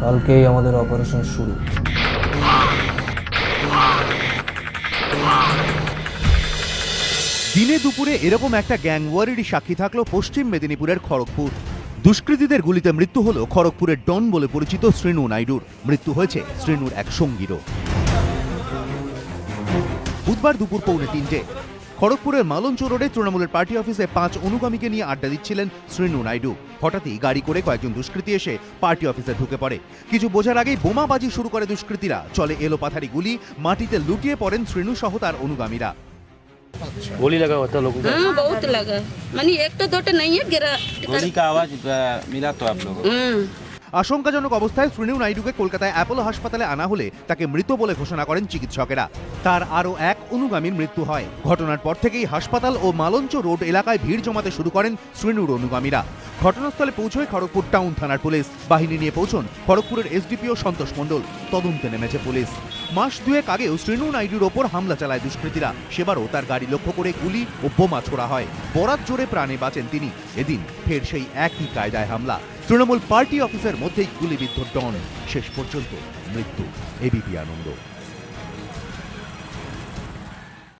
কালকেই আমাদের অপারেশন শুরু। দিনে দুপুরে এরকম একটা গ্যাং ওয়ারেরই সাক্ষী থাকলো পশ্চিম মেদিনীপুরের খড়গপুর। দুষ্কৃতীদের গুলিতে মৃত্যু হলো খড়গপুরের ডন বলে পরিচিত শ্রীনু নাইডুর। মৃত্যু হয়েছে শ্রীনুর এক সঙ্গীরও। বুধবার দুপুর 2:45 খড়গপুরের মালঞ্চ রোডে তৃণমূলের পার্টি অফিসে 5 অনুগামীকে নিয়ে আড্ডা দিচ্ছিলেন শ্রীনু নাইডু। হঠাৎই গাড়ি করে কয়েকজন দুষ্কৃতী এসে পার্টি অফিসে ঢুকে পড়ে। কিছু বোঝার আগেই বোমাবাজি শুরু করে দুষ্কৃতীরা। চলে এলোপাথারি গুলি, মাটিতে লুটিয়ে পড়েন শ্রীনু সহ তার অনুগামীরা। गोली लगा हुआ था लोगों को? हाँ बहुत लगा, मानी एक तो दो तो नहीं है गिरा। गोली का आवाज मिला तो आप लोगों को? আশঙ্কাজনক অবস্থায় শ্রীনু নাইডুকে কলকাতায় অ্যাপোলো হাসপাতালে আনা হলে তাকে মৃত বলে ঘোষণা করেন চিকিৎসকেরা। তার আরও এক অনুগামীর মৃত্যু হয়। ঘটনার পর থেকেই হাসপাতাল ও মালঞ্চ রোড এলাকায় ভিড় জমাতে শুরু করেন শ্রীনুর অনুগামীরা। ঘটনাস্থলে পৌঁছয় খড়গপুর টাউন থানার পুলিশ। বাহিনী নিয়ে পৌঁছন খড়গপুরের এসডিপিও সন্তোষ মণ্ডল। তদন্তে নেমেছে পুলিশ। মাস দুয়েক আগেও শ্রীনু নাইডুর ওপর হামলা চালায় দুষ্কৃতীরা। সেবারও তার গাড়ি লক্ষ্য করে গুলি ও বোমা ছোড়া হয়। বরাত জোরে প্রাণে বাঁচেন তিনি। এদিন ফের সেই একই কায়দায় হামলা। তৃণমূল পার্টি অফিসের মধ্যেই গুলিবিদ্ধ ডন। শেষ পর্যন্ত মৃত্যু। এবিপি আনন্দ।